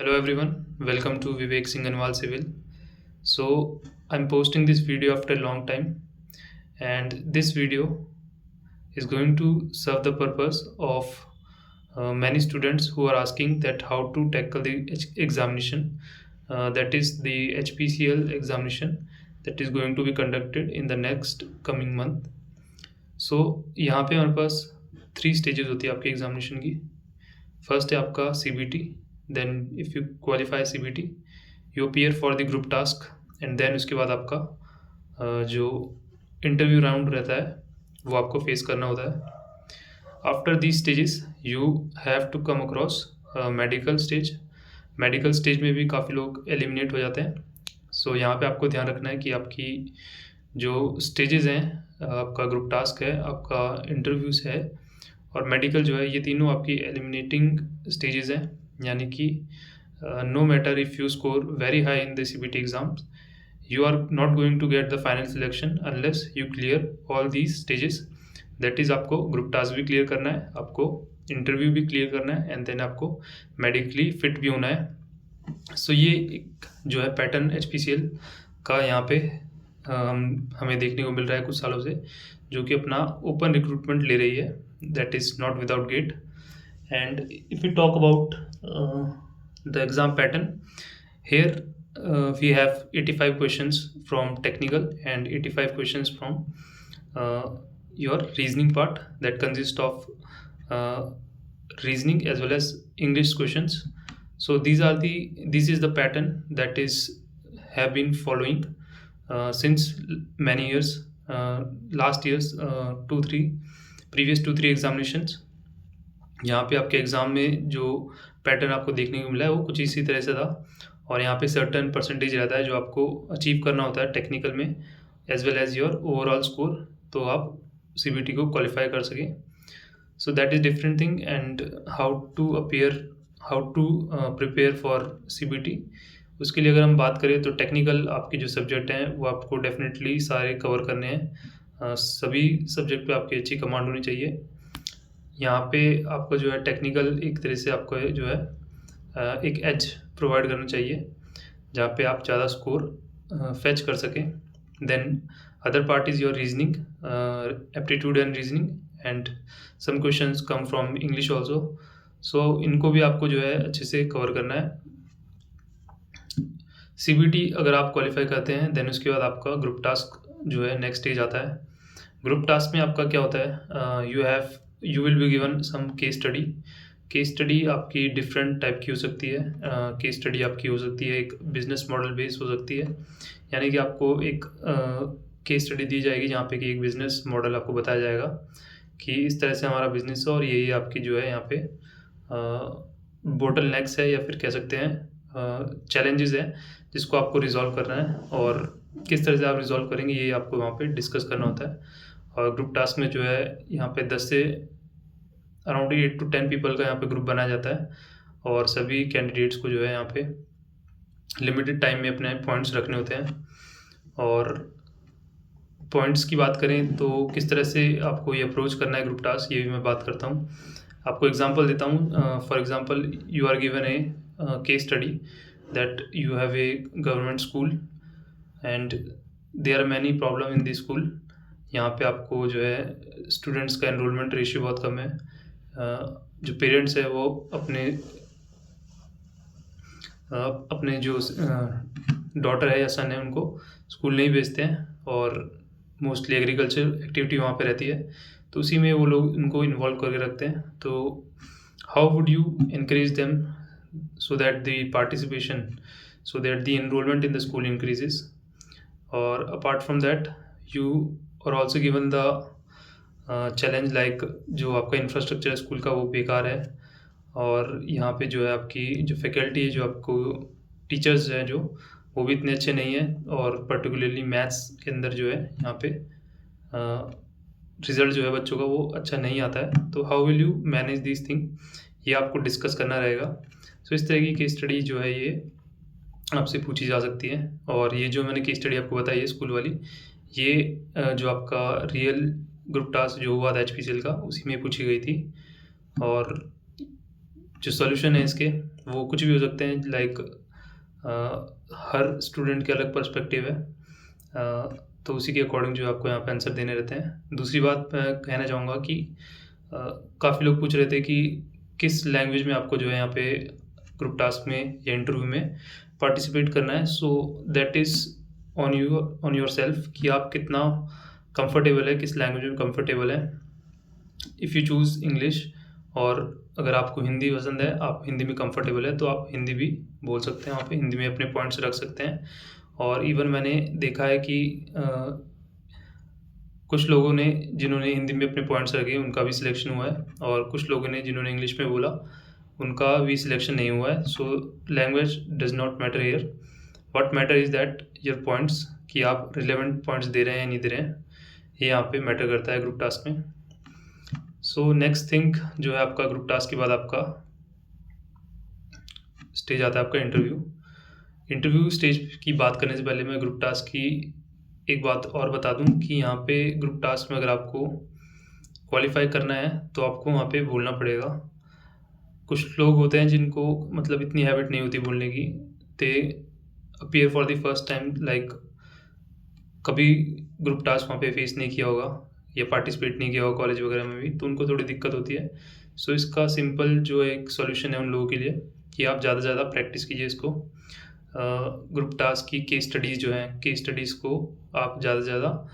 Hello everyone, welcome to Vivek Singh Anwal Civil. So I'm posting this video after a long time, and this video is going to serve the purpose of many students who are asking that how to tackle the examination, that is the HPCL examination that is going to be conducted in the next coming month. So यहाँ पे हमारे पास 3 stages होती है आपके examination की। First है आपका CBT, then if you qualify CBT you appear for the group task, and then उसके बाद आपका जो इंटरव्यू राउंड रहता है वो आपको फेस करना होता है। After these stages you have to come across medical stage. Medical stage में भी काफ़ी लोग एलिमिनेट हो जाते हैं। सो यहाँ पे आपको ध्यान रखना है कि आपकी जो स्टेजेस हैं, आपका ग्रुप टास्क है, आपका इंटरव्यूज़ है और मेडिकल जो है, ये तीनों आपकी एलिमिनेटिंग स्टेजेस हैं। यानी कि no matter if you score very high in the CBT exams, you are not going to get the final selection unless you clear all these stages. That is, आपको group task भी clear करना है, आपको interview भी clear करना है, and then आपको medically fit भी होना है। सो ये एक जो है पैटर्न HPCL का यहाँ पे हमें देखने को मिल रहा है कुछ सालों से, जो कि अपना ओपन रिक्रूटमेंट ले रही है, that is not without GATE. And if you talk about the exam pattern, here we have 85 questions from technical and 85 questions from your reasoning part, that consists of reasoning as well as English questions. So this is the pattern that is have been following since many years, last years, previous 2-3 examinations। यहाँ पे आपके exam में जो pattern आपको देखने को मिला है वो कुछ इसी तरह से था, और यहाँ पे सर्टेन परसेंटेज रहता है जो आपको अचीव करना होता है टेक्निकल में, as well as your overall score, तो आप CBT को क्वालिफाई कर सकें। So that is different thing. And how to prepare for CBT, उसके लिए अगर हम बात करें तो टेक्निकल आपके जो सब्जेक्ट हैं वो आपको डेफिनेटली सारे कवर करने हैं। सभी सब्जेक्ट पे आपकी अच्छी कमांड होनी चाहिए। यहाँ पे आपको जो है टेक्निकल एक तरह से आपको जो है एक एज प्रोवाइड करना चाहिए जहाँ पे आप ज़्यादा स्कोर फेच कर सकें। Then other part is your reasoning, aptitude and reasoning, and some questions come from English also. So इनको भी आपको जो है अच्छे से कवर करना है। CBT अगर आप क्वालिफाई करते हैं देन उसके बाद आपका ग्रुप टास्क जो है नेक्स्ट स्टेज आता है। ग्रुप टास्क में आपका क्या होता है, you will be given some case study. Case study आपकी डिफरेंट टाइप की हो सकती है। केस स्टडी आपकी हो सकती है एक बिजनेस मॉडल बेस हो सकती है, यानी कि आपको एक केस स्टडी दी जाएगी जहाँ पे कि एक बिजनेस मॉडल आपको बताया जाएगा कि इस तरह से हमारा बिजनेस है और ये आपकी जो है यहाँ पे बोटल नेक्स है, या फिर कह सकते हैं चैलेंजेस हैं जिसको आपको रिजॉल्व करना है, और किस तरह से आप रिजॉल्व करेंगे ये आपको वहाँ पे डिस्कस करना होता है। और ग्रुप टास्क में जो है यहाँ पे 10 से अराउंड 8 to 10 पीपल का यहाँ पे ग्रुप बनाया जाता है, और सभी कैंडिडेट्स को जो है यहाँ पे लिमिटेड टाइम में अपने पॉइंट्स रखने होते हैं। और पॉइंट्स की बात करें तो किस तरह से आपको ये अप्रोच करना है ग्रुप टास्क, ये भी मैं बात करता हूँ। आपको एग्जांपल देता हूँ। For example, you are given a case study that you have a government school and there are many problem in this school. यहाँ पे आपको जो है स्टूडेंट्स का एनरोलमेंट रेशियो बहुत कम है। जो पेरेंट्स है वो अपने जो डॉटर है या सन है उनको स्कूल नहीं भेजते हैं, और मोस्टली एग्रीकल्चर एक्टिविटी वहाँ पे रहती है, तो उसी में वो लोग उनको इन्वॉल्व करके रखते हैं। तो how would you encourage them so that the participation, so that the enrollment in the school increases? Or apart from that, you are also given the challenge like जो आपका इंफ्रास्ट्रक्चर है स्कूल का वो बेकार है, और यहाँ पे जो है आपकी जो फैकल्टी है, जो आपको टीचर्स हैं जो वो भी इतने अच्छे नहीं हैं, और पर्टिकुलरली मैथ्स के अंदर जो है यहाँ पे रिज़ल्ट जो है बच्चों का वो अच्छा नहीं आता है। तो how will you manage this thing, ये आपको डिस्कस करना रहेगा। सो इस तरह की केस स्टडी जो है ये आपसे पूछी जा सकती है। और ये जो मैंने केस स्टडी आपको बताई है स्कूल वाली, ये जो आपका रियल ग्रुप टास्क जो हुआ था HPCL का, उसी में पूछी गई थी। और जो सॉल्यूशन है इसके वो कुछ भी हो सकते हैं, लाइक हर स्टूडेंट के अलग पर्सपेक्टिव है, तो उसी के अकॉर्डिंग जो आपको यहाँ पे आंसर देने रहते हैं। दूसरी बात मैं कहना चाहूँगा कि काफ़ी लोग पूछ रहे थे कि किस लैंग्वेज में आपको जो है यहाँ पे ग्रुप टास्क में या इंटरव्यू में पार्टिसिपेट करना है। So that is on your self कि आप कितना कंफर्टेबल है, किस लैंग्वेज में कंफर्टेबल है। इफ़ यू चूज़ इंग्लिश, और अगर आपको हिंदी पसंद है, आप हिंदी में कंफर्टेबल है, तो आप हिंदी भी बोल सकते हैं, वहाँ पे हिंदी में अपने पॉइंट्स रख सकते हैं। और इवन मैंने देखा है कि कुछ लोगों ने जिन्होंने हिंदी में अपने पॉइंट्स रखे उनका भी सिलेक्शन हुआ है, और कुछ लोगों ने जिन्होंने इंग्लिश में बोला उनका भी सिलेक्शन नहीं हुआ है। So language does not matter here, what matter is that your points, कि आप रिलेवेंट पॉइंट्स दे रहे हैं या नहीं दे रहे हैं, ये यहाँ पे मैटर करता है ग्रुप टास्क में। सो नेक्स्ट थिंग जो है आपका ग्रुप टास्क के बाद आपका स्टेज आता है आपका इंटरव्यू। इंटरव्यू स्टेज की बात करने से पहले मैं ग्रुप टास्क की एक बात और बता दूं कि यहाँ पे ग्रुप टास्क में अगर आपको क्वालिफाई करना है तो आपको वहाँ पे बोलना पड़ेगा। कुछ लोग होते हैं जिनको मतलब इतनी हैबिट नहीं होती बोलने की, दे appear for the first time, like कभी ग्रुप टास्क वहाँ पे फेस नहीं किया होगा या पार्टिसिपेट नहीं किया होगा कॉलेज वगैरह में भी, तो उनको थोड़ी दिक्कत होती है। सो इसका सिंपल जो एक सॉल्यूशन है उन लोगों के लिए कि आप ज़्यादा से ज़्यादा प्रैक्टिस कीजिए इसको। ग्रुप टास्क की केस स्टडीज़ जो हैं, केस स्टडीज़ को आप ज़्यादा से ज़्यादा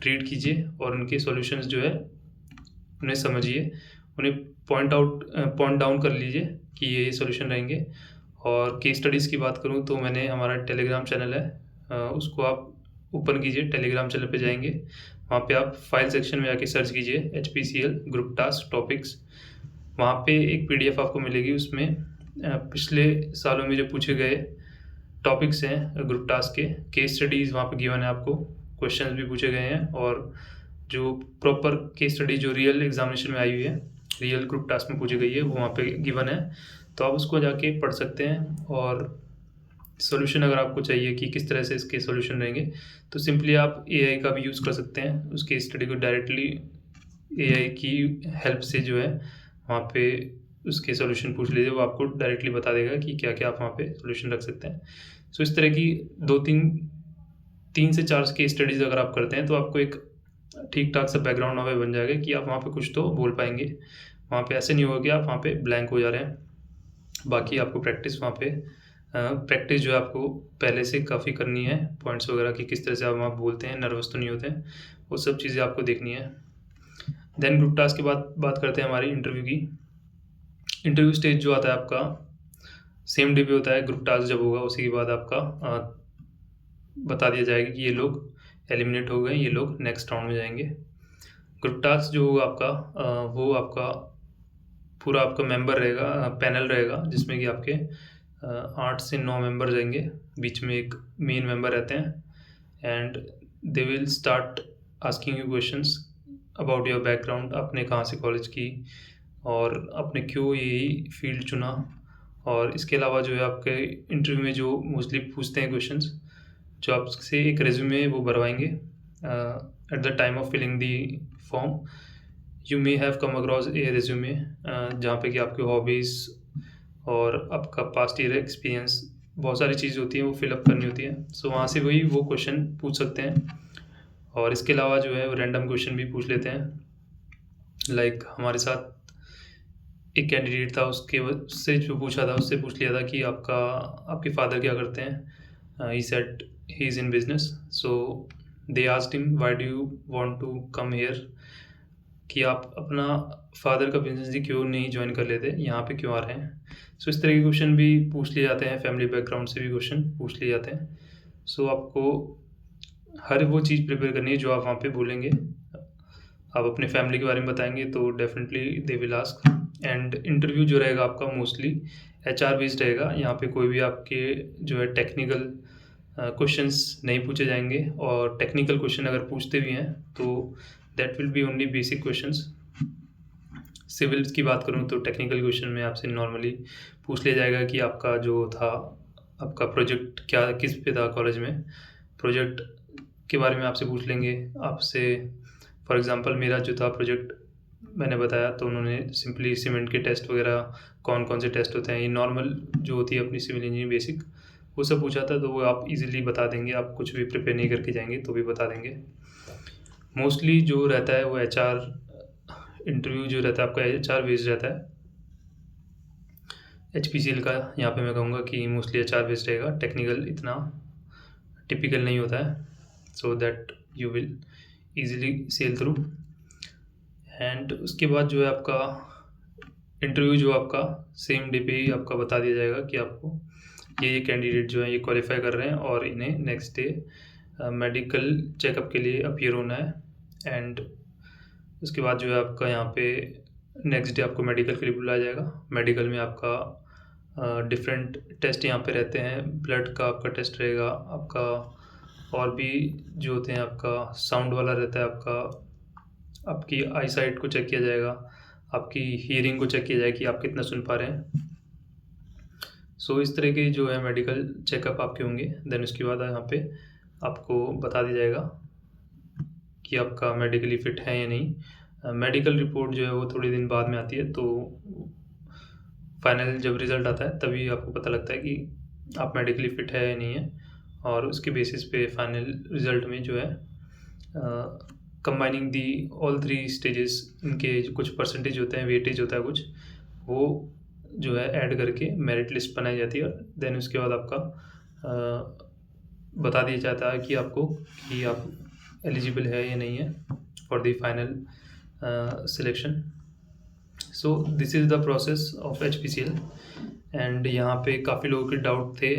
रीड कीजिए और उनके सॉल्यूशंस जो है उन्हें समझिए, उन्हें पॉइंट डाउन कर लीजिए कि ये सॉल्यूशन रहेंगे। और केस स्टडीज़ की बात करूँ तो मैंने हमारा टेलीग्राम चैनल है, उसको आप ओपन कीजिए, टेलीग्राम चैनल पे जाएंगे, वहाँ पे आप फाइल सेक्शन में जाके सर्च कीजिए HPCL ग्रुप टास्क टॉपिक्स। वहाँ पे एक PDF आपको मिलेगी, उसमें पिछले सालों में जो पूछे गए टॉपिक्स हैं ग्रुप टास्क के, केस स्टडीज़ वहाँ पे गिवन है, आपको क्वेश्चंस भी पूछे गए हैं, और जो प्रॉपर केस स्टडी जो रियल एग्जामिनेशन में आई हुई है, रियल ग्रुप टास्क में पूछी गई है, वो वहाँ पे गिवन है, तो आप उसको जाके पढ़ सकते हैं। और सॉल्यूशन अगर आपको चाहिए कि किस तरह से इसके सॉल्यूशन रहेंगे, तो सिंपली आप AI का भी यूज़ कर सकते हैं, उस केस स्टडी को डायरेक्टली AI की हेल्प से जो है वहाँ पे उसके सॉल्यूशन पूछ लीजिए, वो आपको डायरेक्टली बता देगा कि क्या क्या आप वहाँ पे सॉल्यूशन रख सकते हैं। सो इस तरह की 3 से 4 केस स्टडीज़ अगर आप करते हैं तो आपको एक ठीक ठाक सा बैकग्राउंड वहाँ पे बन जाएगा कि आप वहाँ पे कुछ तो बोल पाएंगे। वहाँ पे ऐसे नहीं होगा कि आप वहाँ पे ब्लैंक हो जा रहे हैं। बाकी आपको प्रैक्टिस वहाँ पे प्रैक्टिस जो है आपको पहले से काफ़ी करनी है, पॉइंट्स वगैरह की किस तरह से आप वहाँ बोलते हैं, नर्वस तो नहीं होते हैं, वो सब चीज़ें आपको देखनी है। देन ग्रुप टास्क के बाद बात करते हैं हमारी इंटरव्यू की। इंटरव्यू स्टेज जो आता है आपका सेम डे पे होता है। ग्रुप टास्क जब होगा उसी के बाद आपका बता दिया जाएगा कि ये लोग एलिमिनेट हो गए, ये लोग नेक्स्ट राउंड में जाएंगे। ग्रुप टास्क जो होगा आपका वो आपका पूरा आपका मेंबर रहेगा, पैनल रहेगा, जिसमें कि आपके 8 से 9 मेंबर रहेंगे, बीच में एक मेन मेंबर रहते हैं, and they will start asking you questions about your background, आपने कहाँ से कॉलेज की और आपने क्यों यही फील्ड चुना। और इसके अलावा जो है आपके इंटरव्यू में जो मोस्टली पूछते हैं क्वेश्चंस, जो आपसे एक रेज्यूमे वो भरवाएंगे। At the time of filling the form you may have come across a resume, जहाँ पे कि आपके हॉबीज़ और आपका पास्ट ईयर एक्सपीरियंस, बहुत सारी चीज़ होती हैं वो फिलअप करनी होती है। सो वहाँ से वही वो क्वेश्चन पूछ सकते हैं। और इसके अलावा जो है रैंडम क्वेश्चन भी पूछ लेते हैं, लाइक हमारे साथ एक कैंडिडेट था, उससे जो पूछा था उससे पूछ लिया था कि आपके फादर क्या करते हैं। He said he is in business. So they asked him why do you want to come here, कि आप अपना फादर का बिजनेस ही क्यों नहीं ज्वाइन कर लेते, यहाँ पे क्यों आ रहे हैं। सो इस तरह के क्वेश्चन भी पूछ लिए जाते हैं, फैमिली बैकग्राउंड से भी क्वेश्चन पूछ लिए जाते हैं। सो आपको हर वो चीज़ प्रिपेयर करनी है जो आप वहाँ पे बोलेंगे। आप अपने फैमिली के बारे में बताएंगे तो definitely they will ask. And interview जो रहेगा आपका मोस्टली HR बेस्ड रहेगा, यहाँ पे कोई भी आपके जो है टेक्निकल क्वेश्चंस नहीं पूछे जाएंगे, और टेक्निकल क्वेश्चन अगर पूछते भी हैं तो that will be only basic questions. Civils की बात करूँ तो टेक्निकल क्वेश्चन में आपसे नॉर्मली पूछ लिया जाएगा कि आपका जो था, आपका प्रोजेक्ट क्या किस पे था कॉलेज में, प्रोजेक्ट के बारे में आपसे पूछ लेंगे। आपसे फॉर एग्जांपल मेरा जो था प्रोजेक्ट मैंने बताया तो उन्होंने सिंपली सीमेंट के टेस्ट वगैरह कौन कौन से टेस्ट होते हैं, ये नॉर्मल जो होती है अपनी सिविल इंजीनियरिंग बेसिक, वो सब पूछा था। तो वो आप इजीली बता देंगे, आप कुछ भी प्रिपेयर नहीं करके जाएंगे तो भी बता देंगे। मोस्टली जो रहता है वो HR इंटरव्यू जो रहता है आपका HR बेस्ड रहता है। HPCL का यहाँ पे मैं कहूँगा कि मोस्टली HR बेस्ड रहेगा, टेक्निकल इतना टिपिकल नहीं होता है, so that you will easily sail through. And उसके बाद जो है आपका इंटरव्यू जो आपका सेम डे पे ही आपका बता दिया जाएगा कि आपको ये कैंडिडेट जो है ये क्वालिफाई कर रहे हैं और इन्हें नेक्स्ट डे मेडिकल चेकअप के लिए अपीयर होना है। एंड उसके बाद जो है आपका यहाँ पे नेक्स्ट डे आपको मेडिकल के लिए बुलाया जाएगा। मेडिकल में आपका डिफरेंट टेस्ट यहाँ पे रहते हैं, ब्लड का आपका टेस्ट रहेगा, आपका और भी जो होते हैं, आपका साउंड वाला रहता है, आपकी आई साइट को चेक किया जाएगा, आपकी हियरिंग को चेक किया जाएगा कि आप कितना सुन पा रहे हैं। सो इस तरह के जो है मेडिकल चेकअप आपके होंगे। देन उसके बाद यहाँ पे आपको बता दिया जाएगा कि आपका मेडिकली फिट है या नहीं। मेडिकल रिपोर्ट जो है वो थोड़े दिन बाद में आती है, तो फाइनल जब रिज़ल्ट आता है तभी आपको पता लगता है कि आप मेडिकली फिट है या नहीं है। और उसके बेसिस पे फाइनल रिज़ल्ट में जो है कंबाइनिंग दी ऑल 3 स्टेजेस, इनके जो कुछ परसेंटेज होते हैं, वेटेज होता है कुछ, वो जो है ऐड करके मेरिट लिस्ट बनाई जाती है। देन उसके बाद आपका बता दिया जाता है कि आपको कि आप एलिजिबल है या नहीं है for the final selection. So this is the process of HPCL। And यहाँ पे काफ़ी लोगों के डाउट थे,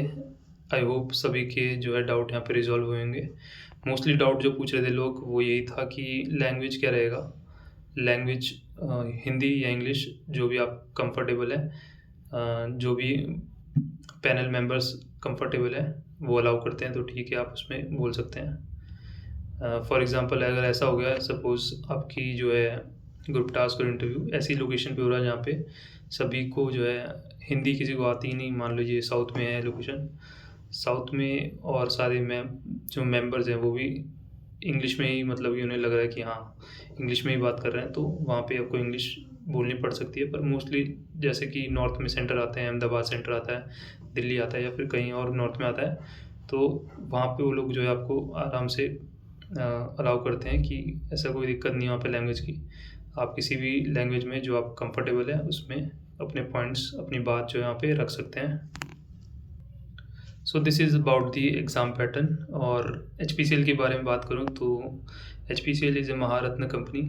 आई होप सभी के जो है डाउट यहाँ पे रिजॉल्व होंगे। मोस्टली डाउट जो पूछ रहे थे लोग वो यही था कि लैंग्वेज क्या रहेगा, लैंग्वेज हिंदी या इंग्लिश, जो भी आप कंफर्टेबल है, जो भी पैनल मेंबर्स कंफर्टेबल है वो अलाउ करते हैं तो ठीक है, आप उसमें बोल सकते हैं। फॉर एग्जांपल अगर ऐसा हो गया, सपोज़ आपकी जो है ग्रुप टास्क और इंटरव्यू ऐसी लोकेशन पे हो रहा है जहाँ पे सभी को जो है हिंदी किसी को आती ही नहीं, मान लीजिए साउथ में है लोकेशन, साउथ में और सारे जो मेंबर्स हैं वो भी इंग्लिश में ही, मतलब कि उन्हें लग रहा है कि हाँ इंग्लिश में ही बात कर रहे हैं, तो वहाँ पे आपको इंग्लिश बोलनी पड़ सकती है। पर मोस्टली जैसे कि नॉर्थ में सेंटर आते हैं, अहमदाबाद सेंटर आता है, दिल्ली आता है या फिर कहीं और नॉर्थ में आता है, तो वहाँ पे वो लोग जो है आपको आराम से अलाउ करते हैं कि ऐसा कोई दिक्कत नहीं है वहाँ पे लैंग्वेज की। आप किसी भी लैंग्वेज में जो आप कंफर्टेबल है उसमें अपने पॉइंट्स, अपनी बात जो है यहाँ पे रख सकते हैं। So this is about the exam pattern. और HPCL के बारे में बात करूँ तो HPCL is a Maharatna company,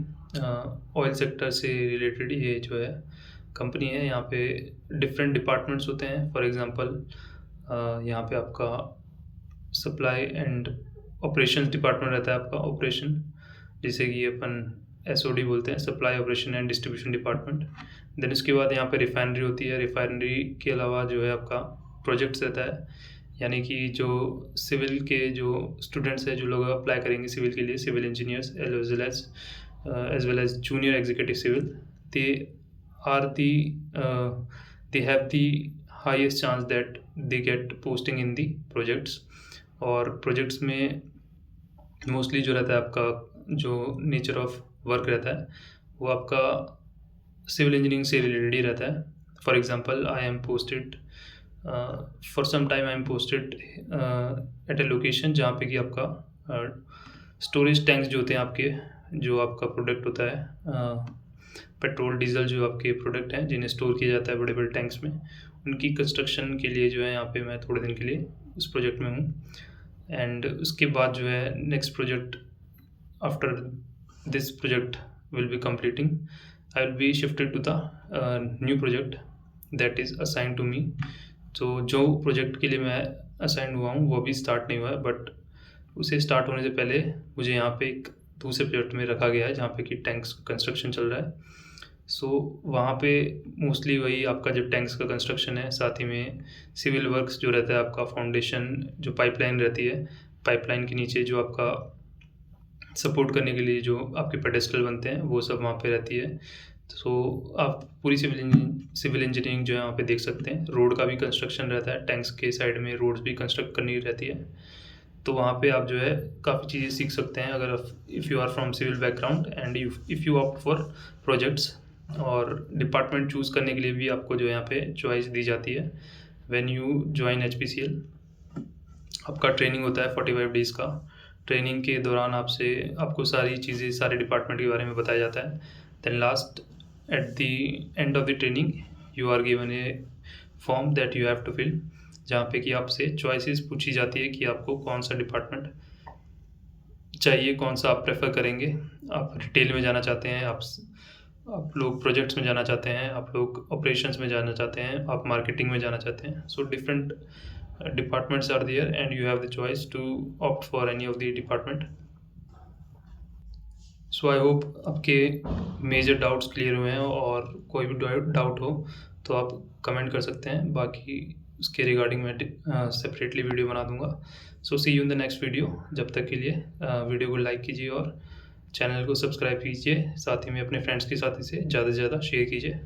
oil sector से रिलेटेड ये जो है कंपनी है। यहाँ पे डिफरेंट डिपार्टमेंट्स होते हैं। फॉर एग्ज़ाम्पल यहाँ पे आपका सप्लाई एंड ऑपरेशंस डिपार्टमेंट रहता है, आपका ऑपरेशन, जिसे कि अपन SOD बोलते हैं, supply operation and distribution department. Then उसके बाद यहाँ पे रिफाइनरी होती है। रिफाइनरी के अलावा जो है आपका प्रोजेक्ट्स रहता है, यानी कि जो सिविल के जो स्टूडेंट्स हैं, जो लोग अप्लाई करेंगे सिविल के लिए, civil engineers as well as junior executive civil, they are the they have the highest chance that they get posting in the projects. और प्रोजेक्ट्स में मोस्टली जो रहता है आपका जो नेचर ऑफ वर्क रहता है वो आपका सिविल इंजीनियरिंग से रिलेटेड ही रहता है। For example I am posted for some time, I am posted at a location जहाँ पे कि आपका स्टोरेज टैंक्स जो होते हैं आपके, जो आपका प्रोडक्ट होता है पेट्रोल डीजल, जो आपके प्रोडक्ट हैं जिन्हें स्टोर किया जाता है बड़े बड़े टैंक्स में, उनकी कंस्ट्रक्शन के लिए जो है यहाँ पे मैं थोड़े दिन के लिए उस प्रोजेक्ट में हूँ। एंड उसके बाद जो है next project, after this project will be completing, I will be shifted to the new project that is assigned to me। तो जो प्रोजेक्ट के लिए मैं असाइन हुआ हूँ वो अभी स्टार्ट नहीं हुआ है, बट उसे स्टार्ट होने से पहले मुझे यहाँ पे एक दूसरे प्रोजेक्ट में रखा गया है जहाँ पे कि टैंक्स कंस्ट्रक्शन चल रहा है। सो वहाँ पे मोस्टली वही आपका जब टैंक्स का कंस्ट्रक्शन है, साथ ही में सिविल वर्क्स जो रहता है आपका, फाउंडेशन जो पाइपलाइन रहती है, पाइपलाइन के नीचे जो आपका सपोर्ट करने के लिए जो आपके पेडेस्टल बनते हैं वो सब वहाँ पे रहती है। सो आप पूरी सिविल इंजीनियरिंग जो है वहाँ पे देख सकते हैं। रोड का भी कंस्ट्रक्शन रहता है, टैंक्स के साइड में रोड्स भी कंस्ट्रक्ट करनी रहती है। तो वहाँ पे आप जो है काफ़ी चीज़ें सीख सकते हैं अगर if you are from civil background and if you opt for projects. और डिपार्टमेंट चूज़ करने के लिए भी आपको जो यहाँ पे चॉइस दी जाती है। व्हेन यू ज्वाइन HPCL, आपका ट्रेनिंग होता है 45 डेज़ का। ट्रेनिंग के दौरान आपको सारी चीज़ें, सारे डिपार्टमेंट के बारे में बताया जाता है। Then last, at the end of the training, you are given a form that you have to fill, जहाँ पे कि आपसे चॉइसेस पूछी जाती है कि आपको कौन सा डिपार्टमेंट चाहिए, कौन सा आप प्रेफर करेंगे। आप रिटेल में जाना चाहते हैं, आप लोग प्रोजेक्ट्स में जाना चाहते हैं, आप लोग ऑपरेशंस में जाना चाहते हैं, आप मार्केटिंग में जाना चाहते हैं। So different departments are there and you have the choice to opt for any of the department. So I hope आपके मेजर डाउट्स क्लियर हुए हैं, और कोई भी डाउट हो तो आप कमेंट कर सकते हैं। बाकी उसके रिगार्डिंग मैं सेपरेटली वीडियो बना दूंगा। So see you in the next video. जब तक के लिए वीडियो को लाइक कीजिए और चैनल को सब्सक्राइब कीजिए, साथ ही में अपने फ्रेंड्स के साथ इसे ज़्यादा से ज़्यादा शेयर कीजिए।